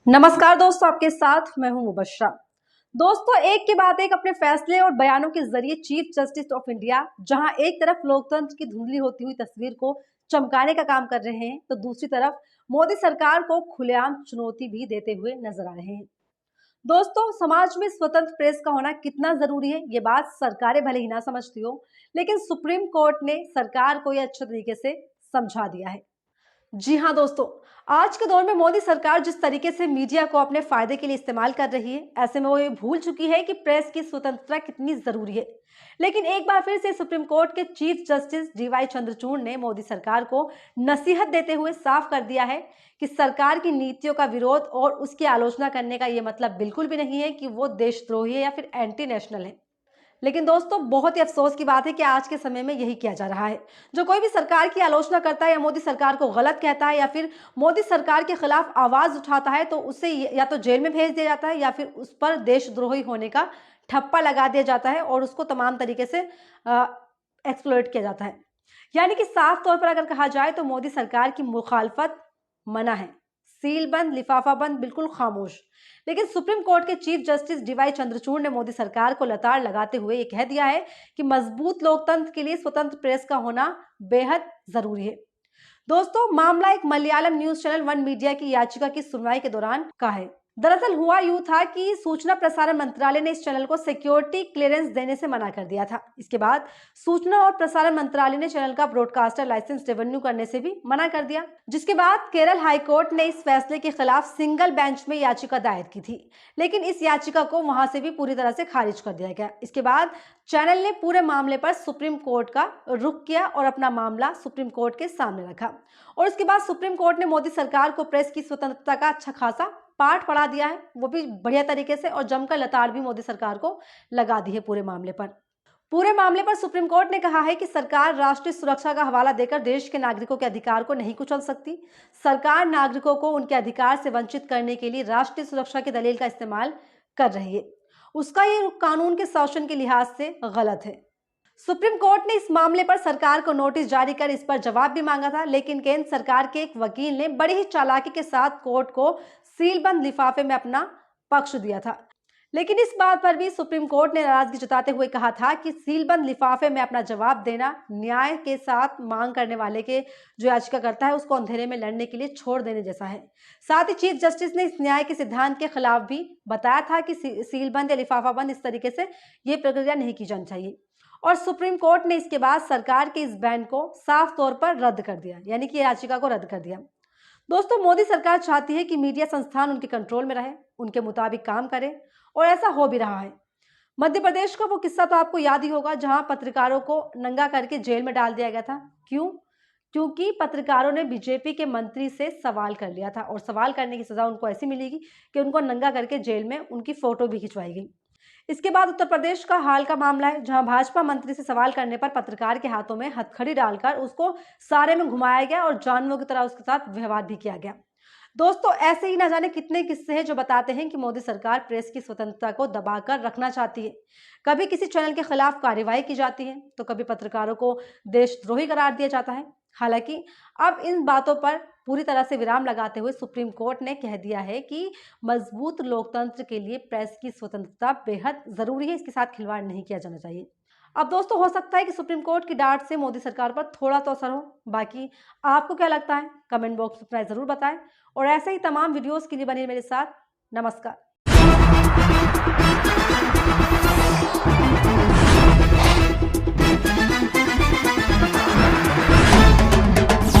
नमस्कार दोस्तों, आपके साथ मैं हूं मुबश्शरा। दोस्तों, एक के बाद एक अपने फैसले और बयानों के जरिए चीफ जस्टिस ऑफ इंडिया जहां एक तरफ लोकतंत्र की धुंधली होती हुई तस्वीर को चमकाने का काम कर रहे हैं, तो दूसरी तरफ मोदी सरकार को खुलेआम चुनौती भी देते हुए नजर आ रहे हैं। दोस्तों, समाज में स्वतंत्र प्रेस का होना कितना जरूरी है, ये बात सरकारें भले ही ना समझती हो, लेकिन सुप्रीम कोर्ट ने सरकार को यह अच्छे तरीके से समझा दिया है। जी हाँ दोस्तों, आज के दौर में मोदी सरकार जिस तरीके से मीडिया को अपने फायदे के लिए इस्तेमाल कर रही है, ऐसे में वो ये भूल चुकी है कि प्रेस की स्वतंत्रता कितनी जरूरी है। लेकिन एक बार फिर से सुप्रीम कोर्ट के चीफ जस्टिस डीवाई चंद्रचूड़ ने मोदी सरकार को नसीहत देते हुए साफ कर दिया है कि सरकार की नीतियों का विरोध और उसकी आलोचना करने का ये मतलब बिल्कुल भी नहीं है कि वो देशद्रोही है या फिर एंटी नेशनल है। लेकिन दोस्तों, बहुत ही अफसोस की बात है कि आज के समय में यही किया जा रहा है। जो कोई भी सरकार की आलोचना करता है या मोदी सरकार को गलत कहता है या फिर मोदी सरकार के खिलाफ आवाज उठाता है, तो उसे या तो जेल में भेज दिया जाता है या फिर उस पर देशद्रोही होने का ठप्पा लगा दिया जाता है और उसको तमाम तरीके से एक्सप्लॉइट किया जाता है। यानी कि साफ तौर पर अगर कहा जाए तो मोदी सरकार की मुखालफत मना है, सील बंद, लिफाफा बंद, बिल्कुल खामोश। लेकिन सुप्रीम कोर्ट के चीफ जस्टिस डीवाई चंद्रचूड़ ने मोदी सरकार को लताड़ लगाते हुए ये कह दिया है कि मजबूत लोकतंत्र के लिए स्वतंत्र प्रेस का होना बेहद जरूरी है। दोस्तों, मामला एक Malayalam news channel one media की याचिका की सुनवाई के दौरान का है। दरअसल हुआ यूं था कि सूचना प्रसारण मंत्रालय ने इस चैनल को सिक्योरिटी क्लियरेंस देने से मना कर दिया था। इसके बाद सूचना और प्रसारण मंत्रालय ने चैनल का ब्रॉडकास्टर लाइसेंस रिन्यू करने से भी मना कर दिया, जिसके बाद केरल हाईकोर्ट ने इस फैसले के खिलाफ सिंगल बेंच में याचिका दायर की थी। लेकिन इस याचिका को वहां से भी पूरी तरह से खारिज कर दिया गया। इसके बाद चैनल ने पूरे मामले पर सुप्रीम कोर्ट का रुख किया और अपना मामला सुप्रीम कोर्ट के सामने रखा। और इसके बाद सुप्रीम कोर्ट ने मोदी सरकार को प्रेस की स्वतंत्रता का अच्छा खासा पाठ पढ़ा दिया है, वो भी बढ़िया तरीके से, और जमकर लताड़ भी मोदी सरकार को लगा दी है पूरे मामले पर सुप्रीम कोर्ट ने कहा है कि सरकार राष्ट्रीय सुरक्षा का हवाला देकर देश के नागरिकों के अधिकार को नहीं कुचल सकती। सरकार नागरिकों को उनके अधिकार से वंचित करने के लिए राष्ट्रीय सुरक्षा की दलील का इस्तेमाल कर रही है। उसका ये कानून के शासन के लिहाज से गलत है। सुप्रीम कोर्ट ने इस मामले पर सरकार को नोटिस जारी कर इस पर जवाब भी मांगा था, लेकिन केंद्र सरकार के एक वकील ने बड़ी ही चालाकी के साथ कोर्ट को सीलबंद लिफाफे में अपना पक्ष दिया था। लेकिन इस बात पर भी सुप्रीम कोर्ट ने नाराजगी जताते हुए कहा था कि सीलबंद लिफाफे में अपना जवाब देना न्याय के साथ मांग करने वाले के जो याचिका करता है उसको अंधेरे में लड़ने के लिए छोड़ देने जैसा है। साथ ही चीफ जस्टिस ने इस न्याय के सिद्धांत के खिलाफ भी बताया था कि सीलबंद या लिफाफा बंद इस तरीके से ये प्रक्रिया नहीं की जानी चाहिए। और सुप्रीम कोर्ट ने इसके बाद सरकार के इस बैन को साफ तौर पर रद्द कर दिया, यानी कि याचिका को रद्द कर दिया। दोस्तों, मोदी सरकार चाहती है कि मीडिया संस्थान उनके कंट्रोल में रहे, उनके मुताबिक काम करे, और ऐसा हो भी रहा है। मध्य प्रदेश का वो किस्सा तो आपको याद ही होगा, जहां पत्रकारों को नंगा करके जेल में डाल दिया गया था। क्यों? क्योंकि पत्रकारों ने बीजेपी के मंत्री से सवाल कर लिया था, और सवाल करने की सजा उनको ऐसी मिलेगी कि उनको नंगा करके जेल में उनकी फोटो भी खिंचवाई गई। इसके बाद उत्तर प्रदेश का हाल का मामला है, जहां भाजपा मंत्री से सवाल करने पर पत्रकार के हाथों में हथकड़ी डालकर उसको सारे में घुमाया गया और जानवरों की तरह उसके साथ व्यवहार भी किया गया। दोस्तों, ऐसे ही ना जाने कितने किस्से हैं जो बताते हैं कि मोदी सरकार प्रेस की स्वतंत्रता को दबाकर रखना चाहती है। कभी किसी चैनल के खिलाफ कार्यवाही की जाती है, तो कभी पत्रकारों को देशद्रोही करार दिया जाता है। हालांकि अब इन बातों पर पूरी तरह से विराम लगाते हुए सुप्रीम कोर्ट ने कह दिया है कि मजबूत लोकतंत्र के लिए प्रेस की स्वतंत्रता बेहद जरूरी है, इसके साथ खिलवाड़ नहीं किया जाना चाहिए। अब दोस्तों, हो सकता है कि सुप्रीम कोर्ट की डांट से मोदी सरकार पर थोड़ा तो असर हो। बाकी आपको क्या लगता है, कमेंट बॉक्स में जरूर बताएं, और ऐसे ही तमाम वीडियोस के लिए बने मेरे साथ। नमस्कार।